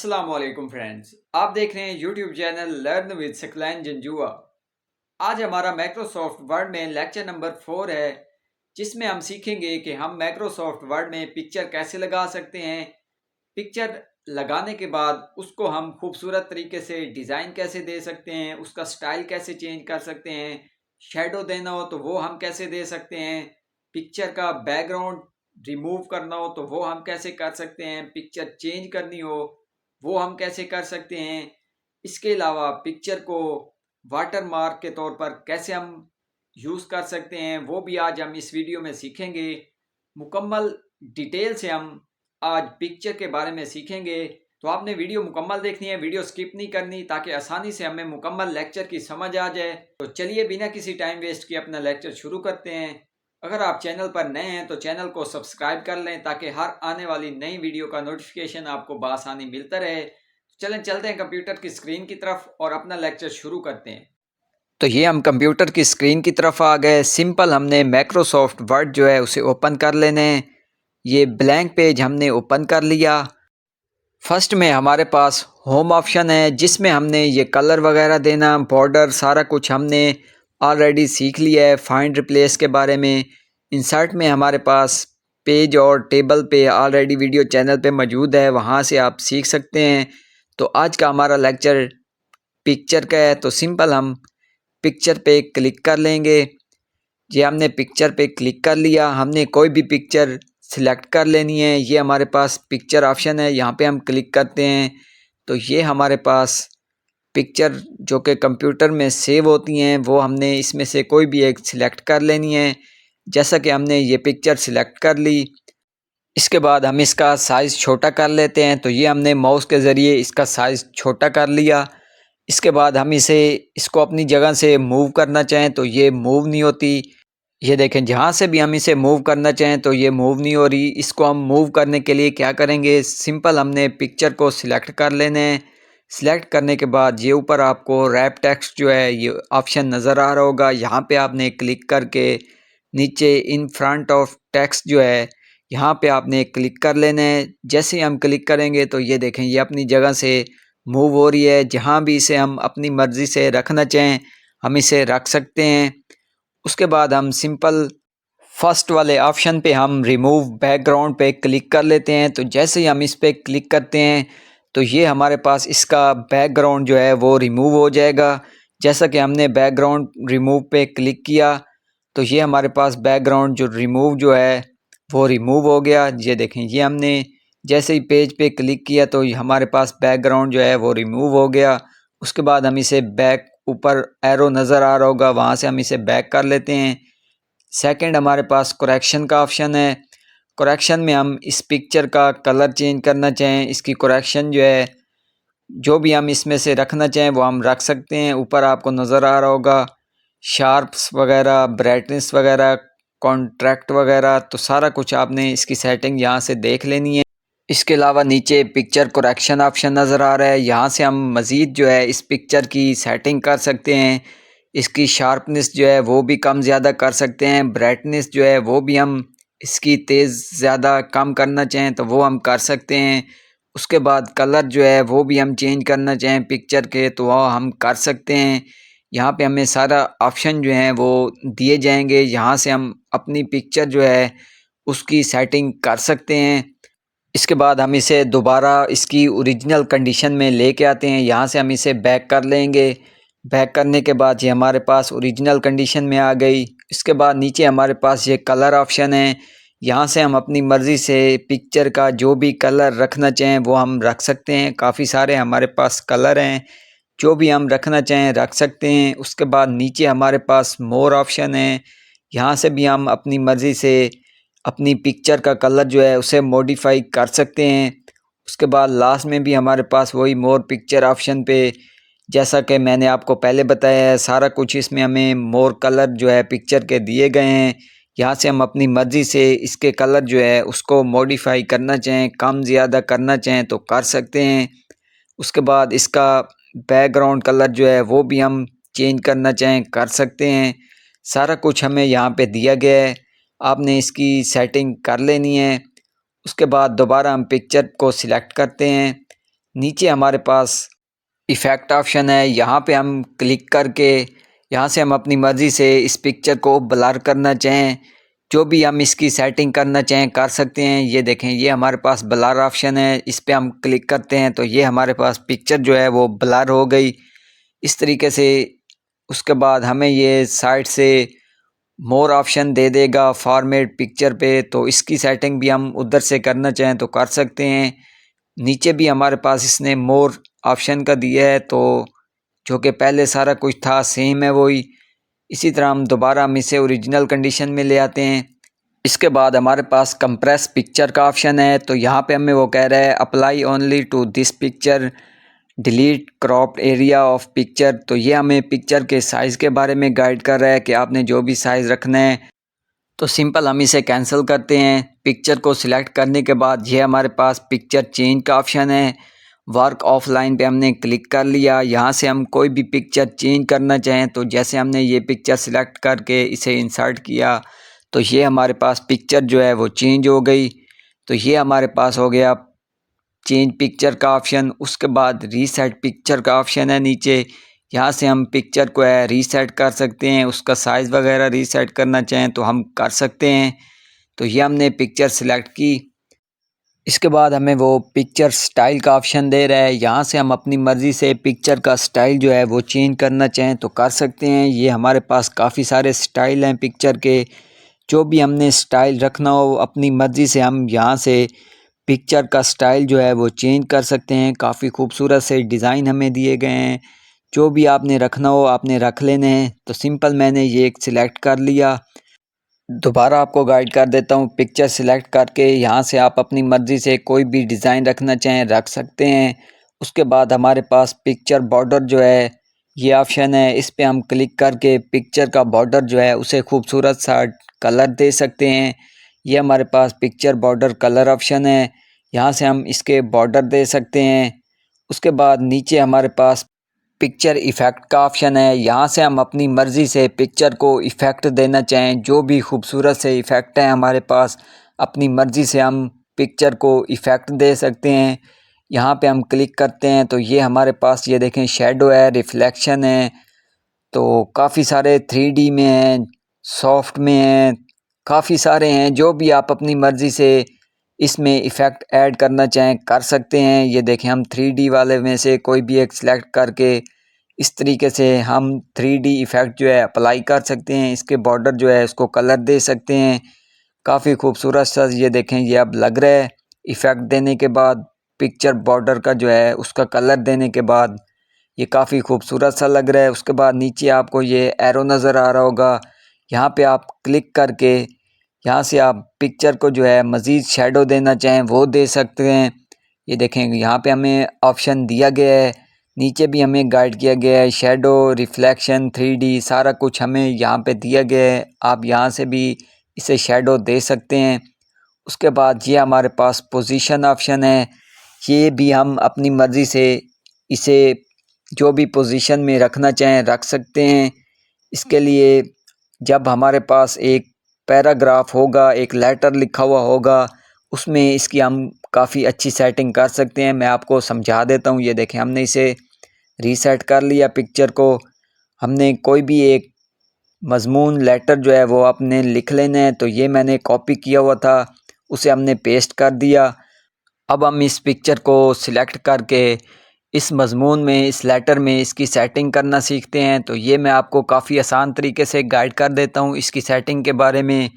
अस्सलाम वालेकुम फ्रेंड्स, आप देख रहे हैं YouTube channel learn with Saqlain Janjua. आज हमारा माइक्रोसॉफ्ट वर्ड में लेक्चर नंबर 4 है, जिसमें हम सीखेंगे कि हम माइक्रोसॉफ्ट वर्ड में पिक्चर कैसे लगा सकते हैं। पिक्चर लगाने के बाद उसको हम खूबसूरत तरीके से डिज़ाइन कैसे दे सकते हैं, उसका स्टाइल कैसे चेंज कर सकते हैं, शेडो देना हो तो वो हम कैसे दे सकते हैं, पिक्चर का बैकग्राउंड रिमूव करना हो तो वो हम कैसे कर सकते हैं, पिक्चर चेंज करनी हो वो हम कैसे कर सकते हैं। इसके अलावा पिक्चर को वाटर मार्क के तौर पर कैसे हम यूज़ कर सकते हैं वो भी आज हम इस वीडियो में सीखेंगे। मुकम्मल डिटेल से हम आज पिक्चर के बारे में सीखेंगे, तो आपने वीडियो मुकम्मल देखनी है, वीडियो स्किप नहीं करनी, ताकि आसानी से हमें मुकम्मल लेक्चर की समझ आ जाए। तो चलिए बिना किसी टाइम वेस्ट किए अपना लेक्चर शुरू करते हैं। अगर आप चैनल पर नए हैं तो चैनल को सब्सक्राइब कर लें, ताकि हर आने वाली नई वीडियो का नोटिफिकेशन आपको बासानी मिलता रहे। चलें चलते हैं कंप्यूटर की स्क्रीन की तरफ और अपना लेक्चर शुरू करते हैं। तो ये हम कंप्यूटर की स्क्रीन की तरफ आ गए। सिंपल हमने माइक्रोसॉफ्ट वर्ड जो है उसे ओपन कर लेने हैं। ये ब्लैंक पेज हमने ओपन कर लिया। फर्स्ट में हमारे पास होम ऑप्शन है, जिसमें हमने ये कलर वगैरह देना, बॉर्डर, सारा कुछ हमने ऑलरेडी सीख लिया है। फाइंड रिप्लेस के बारे में इंसर्ट में हमारे पास पेज और टेबल पे ऑलरेडी वीडियो चैनल पे मौजूद है, वहाँ से आप सीख सकते हैं। तो आज का हमारा लेक्चर पिक्चर का है, तो सिंपल हम पिक्चर पे क्लिक कर लेंगे। ये हमने पिक्चर पे क्लिक कर लिया। हमने कोई भी पिक्चर सिलेक्ट कर लेनी है। ये हमारे पास पिक्चर ऑप्शन है, यहाँ पे हम क्लिक करते हैं तो ये हमारे पास पिक्चर जो कि कंप्यूटर में सेव होती हैं वो हमने इसमें से कोई भी एक सिलेक्ट कर लेनी है। जैसा कि हमने ये पिक्चर सिलेक्ट कर ली, इसके बाद हम इसका साइज़ छोटा कर लेते हैं। तो ये हमने माउस के ज़रिए इसका साइज़ छोटा कर लिया। इसके बाद हम इसको अपनी जगह से मूव करना चाहें तो ये मूव नहीं होती। ये देखें, जहाँ से भी हम इसे मूव करना चाहें तो ये मूव नहीं हो रही। इसको हम मूव करने के लिए क्या करेंगे, सिंपल हमने पिक्चर को सिलेक्ट कर लेना है। सिलेक्ट करने के बाद ये ऊपर आपको रैप टेक्स्ट जो है ये ऑप्शन नज़र आ रहा होगा, यहाँ पे आपने क्लिक करके नीचे इन फ्रंट ऑफ टेक्स्ट जो है यहाँ पे आपने क्लिक कर लेना है। जैसे ही हम क्लिक करेंगे तो ये देखें, ये अपनी जगह से मूव हो रही है। जहाँ भी इसे हम अपनी मर्ज़ी से रखना चाहें हम इसे रख सकते हैं। उसके बाद हम सिंपल फर्स्ट वाले ऑप्शन पे हम रिमूव बैकग्राउंड पे क्लिक कर लेते हैं। तो जैसे ही हम इस पे क्लिक करते हैं तो ये हमारे पास इसका बैकग्राउंड जो है वो रिमूव हो जाएगा। जैसा कि हमने बैकग्राउंड रिमूव पे क्लिक किया तो ये हमारे पास बैकग्राउंड जो है वो रिमूव हो गया। ये देखें, ये हमने जैसे ही पेज पे क्लिक किया तो ये हमारे पास बैकग्राउंड जो है वो रिमूव हो गया। उसके बाद हम इसे बैक, ऊपर एरो नज़र आ रहा होगा, वहाँ से हम इसे बैक कर लेते हैं। सेकंड हमारे पास करेक्शन का ऑप्शन है। करेक्शन में हम इस पिक्चर का कलर चेंज करना चाहें, इसकी करेक्शन जो है जो भी हम इसमें से रखना चाहें वो हम रख सकते हैं। ऊपर आपको नज़र आ रहा होगा शार्प्स वगैरह, ब्राइटनेस वगैरह, कॉन्ट्रैक्ट वगैरह, तो सारा कुछ आपने इसकी सेटिंग यहाँ से देख लेनी है। इसके अलावा नीचे पिक्चर करेक्शन ऑप्शन नज़र आ रहा है, यहाँ से हम मज़ीद जो है इस पिक्चर की सेटिंग कर सकते हैं। इसकी शार्पनेस जो है वो भी कम ज़्यादा कर सकते हैं। ब्राइटनेस जो है वो भी हम इसकी तेज़ ज़्यादा कम करना चाहें तो वो हम कर सकते हैं। उसके बाद कलर जो है वो भी हम चेंज करना चाहें पिक्चर के तो वो हम कर सकते हैं। यहाँ पे हमें सारा ऑप्शन जो है वो दिए जाएंगे, यहाँ से हम अपनी पिक्चर जो है उसकी सेटिंग कर सकते हैं। इसके बाद हम इसे दोबारा इसकी ओरिजिनल कंडीशन में लेके आते हैं। यहाँ से हम इसे बैक कर लेंगे। बैक करने के बाद ये हमारे पास ओरिजिनल कंडीशन में आ गई। इसके बाद नीचे हमारे पास ये कलर ऑप्शन है, यहाँ से हम अपनी मर्ज़ी से पिक्चर का जो भी कलर रखना चाहें वो हम रख सकते हैं। काफ़ी सारे हमारे पास कलर हैं, जो भी हम रखना चाहें रख सकते हैं। उसके बाद नीचे हमारे पास मोर ऑप्शन है, यहाँ से भी हम अपनी मर्ज़ी से अपनी पिक्चर का कलर जो है उसे मॉडिफाई कर सकते हैं। उसके बाद लास्ट में भी हमारे पास वही मोर पिक्चर ऑप्शन पे, जैसा कि मैंने आपको पहले बताया है, सारा कुछ इसमें हमें मोर कलर जो है पिक्चर के दिए गए हैं। यहाँ से हम अपनी मर्ज़ी से इसके कलर जो है उसको मॉडिफाई करना चाहें, कम ज़्यादा करना चाहें तो कर सकते हैं। उसके बाद इसका बैकग्राउंड कलर जो है वो भी हम चेंज करना चाहें कर सकते हैं। सारा कुछ हमें यहाँ पे दिया गया है, आपने इसकी सेटिंग कर लेनी है। उसके बाद दोबारा हम पिक्चर को सिलेक्ट करते हैं। नीचे हमारे पास इफ़ेक्ट ऑप्शन है, यहाँ पे हम क्लिक करके यहाँ से हम अपनी मर्ज़ी से इस पिक्चर को ब्लर करना चाहें, जो भी हम इसकी सेटिंग करना चाहें कर सकते हैं। ये देखें, ये हमारे पास ब्लर ऑप्शन है, इस पे हम क्लिक करते हैं तो ये हमारे पास पिक्चर जो है वो ब्लर हो गई इस तरीके से। उसके बाद हमें ये साइड से मोर ऑप्शन दे देगा फॉर्मेट पिक्चर पे, तो इसकी सेटिंग भी हम उधर से करना चाहें तो कर सकते हैं। नीचे भी हमारे पास इसने मोर ऑप्शन का दिया है, तो जो कि पहले सारा कुछ था सेम है वही। इसी तरह हम इसे ओरिजिनल कंडीशन में ले आते हैं। इसके बाद हमारे पास कंप्रेस पिक्चर का ऑप्शन है, तो यहाँ पे हमें वो कह रहा है apply only to this picture, delete cropped area of picture. तो ये हमें पिक्चर के साइज़ के बारे में गाइड कर रहा है कि आपने जो भी साइज़ रखना है। तो सिंपल हम इसे कैंसिल करते हैं। पिक्चर को सिलेक्ट करने के बाद ये हमारे पास पिक्चर चेंज का ऑप्शन है। वर्क ऑफलाइन पे हमने क्लिक कर लिया। यहाँ से हम कोई भी पिक्चर चेंज करना चाहें तो जैसे हमने ये पिक्चर सिलेक्ट करके इसे इंसर्ट किया तो ये हमारे पास पिक्चर जो है वो चेंज हो गई। तो ये हमारे पास हो गया चेंज पिक्चर का ऑप्शन। उसके बाद रीसेट पिक्चर का ऑप्शन है नीचे, यहाँ से हम पिक्चर को है रीसेट कर सकते हैं। उसका साइज़ वगैरह रीसेट करना चाहें तो हम कर सकते हैं। तो ये हमने पिक्चर सिलेक्ट की। इसके बाद हमें वो पिक्चर स्टाइल का ऑप्शन दे रहा है, यहाँ से हम अपनी मर्ज़ी से पिक्चर का स्टाइल जो है वो चेंज करना चाहें तो कर सकते हैं। ये हमारे पास काफ़ी सारे स्टाइल हैं पिक्चर के, जो भी हमने स्टाइल रखना हो अपनी मर्ज़ी से हम यहाँ से पिक्चर का स्टाइल जो है वो चेंज कर सकते हैं। काफ़ी खूबसूरत से डिज़ाइन हमें दिए गए हैं, जो भी आपने रखना हो आपने रख लेने हैं। तो सिंपल मैंने ये एक सिलेक्ट कर लिया। दोबारा आपको गाइड कर देता हूँ, पिक्चर सिलेक्ट करके यहाँ से आप अपनी मर्ज़ी से कोई भी डिज़ाइन रखना चाहें रख सकते हैं। उसके बाद हमारे पास पिक्चर बॉर्डर जो है ये ऑप्शन है, इस पे हम क्लिक करके पिक्चर का बॉर्डर जो है उसे खूबसूरत सा कलर दे सकते हैं। ये हमारे पास पिक्चर बॉर्डर कलर ऑप्शन है, यहाँ से हम इसके बॉर्डर दे सकते हैं। उसके बाद नीचे हमारे पास पिक्चर इफ़ेक्ट का ऑप्शन है, यहाँ से हम अपनी मर्ज़ी से पिक्चर को इफ़ेक्ट देना चाहें, जो भी खूबसूरत से इफ़ेक्ट हैं हमारे पास अपनी मर्ज़ी से हम पिक्चर को इफ़ेक्ट दे सकते हैं। यहाँ पे हम क्लिक करते हैं तो ये हमारे पास ये देखें शैडो है, रिफ्लेक्शन है, तो काफ़ी सारे 3D में हैं, सॉफ्ट में हैं, काफ़ी सारे हैं। जो भी आप अपनी मर्ज़ी से इसमें इफ़ेक्ट ऐड करना चाहें कर सकते हैं। ये देखें हम 3D वाले में से कोई भी एक सिलेक्ट करके इस तरीके से हम 3D इफ़ेक्ट जो है अप्लाई कर सकते हैं। इसके बॉर्डर जो है इसको कलर दे सकते हैं। काफ़ी खूबसूरत सा ये देखें ये अब लग रहा है। इफ़ेक्ट देने के बाद पिक्चर बॉर्डर का जो है उसका कलर देने के बाद ये काफ़ी खूबसूरत सा लग रहा है। उसके बाद नीचे आपको ये एरो नज़र आ रहा होगा, यहाँ पे आप क्लिक करके यहाँ से आप पिक्चर को जो है मज़ीद शैडो देना चाहें वो दे सकते हैं। ये देखें यहाँ पे हमें ऑप्शन दिया गया है, नीचे भी हमें गाइड किया गया है। शैडो, रिफ्लेक्शन, 3D सारा कुछ हमें यहाँ पे दिया गया है। आप यहाँ से भी इसे शैडो दे सकते हैं। उसके बाद ये हमारे पास पोजीशन ऑप्शन है, ये भी हम अपनी मर्ज़ी से इसे जो भी पोजीशन में रखना चाहें रख सकते हैं। इसके लिए जब हमारे पास एक पैराग्राफ होगा, एक लेटर लिखा हुआ होगा, उसमें इसकी हम काफ़ी अच्छी सेटिंग कर सकते हैं। मैं आपको समझा देता हूँ। ये देखें हमने इसे रीसेट कर लिया पिक्चर को। हमने कोई भी एक मज़मून लेटर जो है वो आपने लिख लेना है, तो ये मैंने कॉपी किया हुआ था, उसे हमने पेस्ट कर दिया। अब हम इस पिक्चर को सिलेक्ट करके इस मज़मून में, इस लेटर में इसकी सेटिंग करना सीखते हैं। तो ये मैं आपको काफ़ी आसान तरीके से गाइड कर देता हूँ इसकी सेटिंग के बारे में।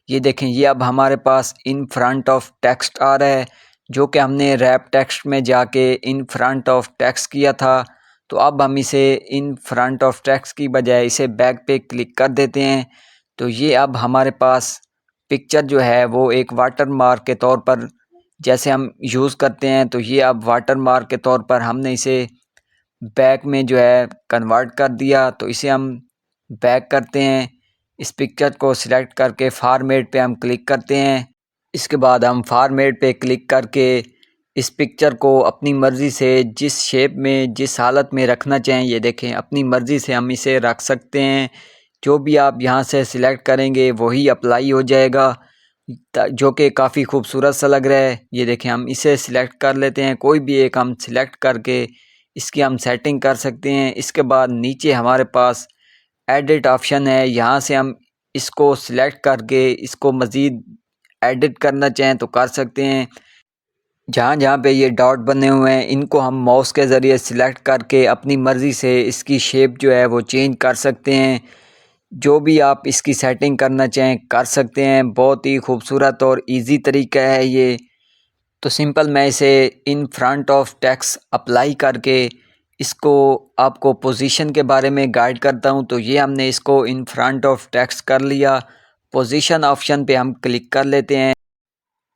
ये देखें ये अब हमारे पास इन फ्रंट ऑफ टेक्स्ट आ रहा है, जो कि हमने रैप टेक्स्ट में जाके इन फ्रंट ऑफ टेक्स्ट किया था। तो अब हम इसे इन फ्रंट ऑफ टेक्स्ट की बजाय इसे बैक पे क्लिक कर देते हैं। तो ये अब हमारे पास पिक्चर जो है वो एक वाटर मार्क के तौर पर जैसे हम यूज़ करते हैं, तो ये अब वाटर मार्क के तौर पर हमने इसे बैक में जो है कन्वर्ट कर दिया। तो इसे हम बैक करते हैं, इस पिक्चर को सिलेक्ट करके फॉर्मेट पे हम क्लिक करते हैं। इसके बाद हम फॉर्मेट पे क्लिक करके इस पिक्चर को अपनी मर्ज़ी से जिस शेप में, जिस हालत में रखना चाहें, ये देखें अपनी मर्ज़ी से हम इसे रख सकते हैं। जो भी आप यहाँ से सिलेक्ट करेंगे वही अप्लाई हो जाएगा। जो कि काफ़ी खूबसूरत सा लग रहा है। ये देखें, हम इसे सिलेक्ट कर लेते हैं, कोई भी एक हम सिलेक्ट करके इसकी हम सेटिंग कर सकते हैं। इसके बाद नीचे हमारे पास एडिट ऑप्शन है, यहाँ से हम इसको सिलेक्ट करके इसको मज़ीद एडिट करना चाहें तो कर सकते हैं। जहाँ जहाँ पे ये डॉट बने हुए हैं इनको हम माउस के ज़रिए सिलेक्ट करके अपनी मर्ज़ी से इसकी शेप जो है वो चेंज कर सकते हैं। जो भी आप इसकी सेटिंग करना चाहें कर सकते हैं। बहुत ही खूबसूरत और इजी तरीका है ये। तो सिंपल मैं इसे इन फ्रंट ऑफ टेक्स्ट अप्लाई करके इसको आपको पोजीशन के बारे में गाइड करता हूँ। तो ये हमने इसको इन फ्रंट ऑफ टेक्स्ट कर लिया। पोजीशन ऑप्शन पे हम क्लिक कर लेते हैं।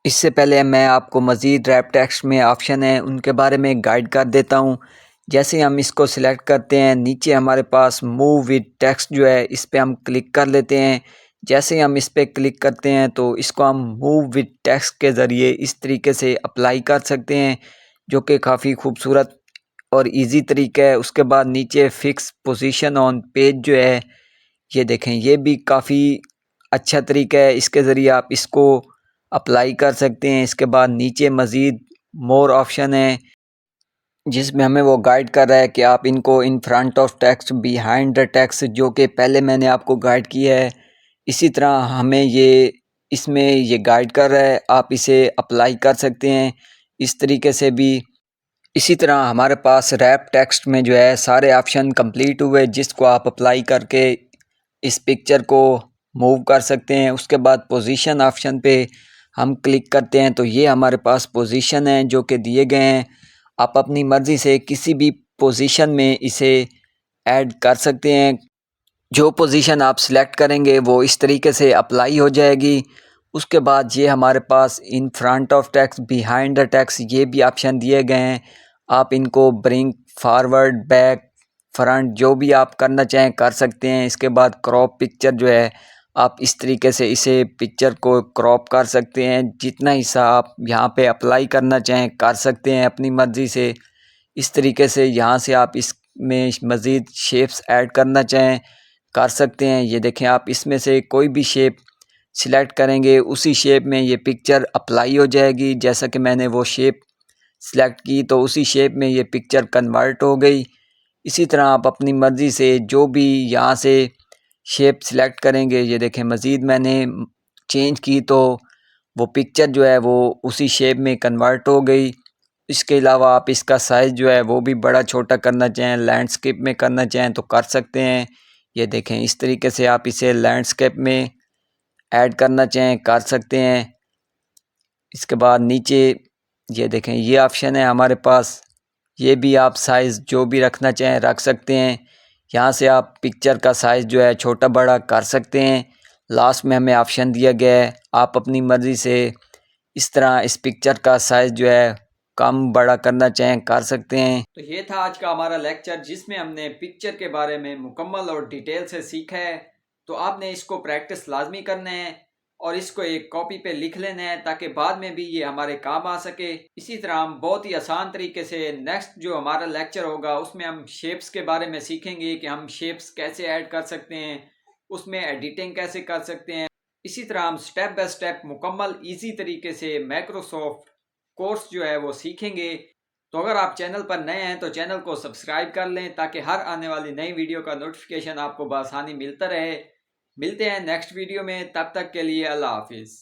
इससे पहले मैं आपको मज़ीद रैप टेक्स्ट में ऑप्शन है उनके बारे में गाइड कर देता हूँ। जैसे हम इसको सिलेक्ट करते हैं, नीचे हमारे पास मूव विद टेक्स्ट जो है इस पे हम क्लिक कर लेते हैं। जैसे हम इस पे क्लिक करते हैं तो इसको हम मूव विद टेक्स्ट के ज़रिए इस तरीके से अप्लाई कर सकते हैं, जो कि काफ़ी खूबसूरत और इजी तरीका है। उसके बाद नीचे फिक्स पोजीशन ऑन पेज जो है, ये देखें, ये भी काफ़ी अच्छा तरीका है। इसके ज़रिए आप इसको अप्लाई कर सकते हैं। इसके बाद नीचे मज़ीद मोर ऑप्शन है जिसमें हमें वो गाइड कर रहा है कि आप इनको इन front of text, behind the text, जो कि पहले मैंने आपको गाइड किया है, इसी तरह हमें ये इसमें ये गाइड कर रहा है। आप इसे अप्लाई कर सकते हैं इस तरीके से भी। इसी तरह हमारे पास रैप टेक्स्ट में जो है सारे ऑप्शन कंप्लीट हुए जिसको आप अप्लाई करके इस पिक्चर को मूव कर सकते हैं। उसके बाद पोजीशन ऑप्शन पे हम क्लिक करते हैं तो ये हमारे पास पोजीशन है जो कि दिए गए हैं। आप अपनी मर्ज़ी से किसी भी पोजीशन में इसे ऐड कर सकते हैं। जो पोजीशन आप सिलेक्ट करेंगे वो इस तरीके से अप्लाई हो जाएगी। उसके बाद ये हमारे पास in front of text, behind the text, ये भी ऑप्शन दिए गए हैं। आप इनको ब्रिंग फॉरवर्ड, बैक, फ्रंट, जो भी आप करना चाहें कर सकते हैं। इसके बाद क्रॉप पिक्चर जो है, आप इस तरीके से इसे पिक्चर को क्रॉप कर सकते हैं। जितना हिस्सा आप यहाँ पे अप्लाई करना चाहें कर सकते हैं अपनी मर्ज़ी से। इस तरीके से यहाँ से आप इसमें मज़ीद शेप्स ऐड करना चाहें कर सकते हैं। ये देखें, आप इसमें से कोई भी शेप सिलेक्ट करेंगे उसी शेप में ये पिक्चर अप्लाई हो जाएगी। जैसा कि मैंने वो शेप सिलेक्ट की तो उसी शेप में ये पिक्चर कन्वर्ट हो गई। इसी तरह आप अपनी मर्ज़ी से जो भी यहाँ से शेप सिलेक्ट करेंगे, ये देखें, मज़ीद मैंने चेंज की तो वो पिक्चर जो है वो उसी शेप में कन्वर्ट हो गई। इसके अलावा आप इसका साइज़ जो है वो भी बड़ा छोटा करना चाहें, लैंडस्केप में करना चाहें तो कर सकते हैं। ये देखें, इस तरीके से आप इसे लैंडस्केप में ऐड करना चाहें कर सकते हैं। इसके बाद नीचे ये देखें, ये ऑप्शन है हमारे पास। ये भी आप साइज़ जो भी रखना चाहें रख सकते हैं। यहाँ से आप पिक्चर का साइज़ जो है छोटा बड़ा कर सकते हैं। लास्ट में हमें ऑप्शन दिया गया है, आप अपनी मर्ज़ी से इस तरह इस पिक्चर का साइज़ जो है कम बड़ा करना चाहें कर सकते हैं। तो ये था आज का हमारा लेक्चर जिसमें हमने पिक्चर के बारे में मुकम्मल और डिटेल से सीखा है। तो आपने इसको प्रैक्टिस लाजमी करना है और इसको एक कॉपी पे लिख लेना है ताकि बाद में भी ये हमारे काम आ सके। इसी तरह हम बहुत ही आसान तरीके से नेक्स्ट जो हमारा लेक्चर होगा उसमें हम शेप्स के बारे में सीखेंगे कि हम शेप्स कैसे ऐड कर सकते हैं, उसमें एडिटिंग कैसे कर सकते हैं। इसी तरह हम स्टेप बाय स्टेप मुकम्मल इजी तरीके से माइक्रोसॉफ्ट कोर्स जो है वो सीखेंगे। तो अगर आप चैनल पर नए हैं तो चैनल को सब्सक्राइब कर लें ताकि हर आने वाली नई वीडियो का नोटिफिकेशन आपको बआसानी मिलता रहे। मिलते हैं नेक्स्ट वीडियो में, तब तक के लिए अल्लाह हाफिज़।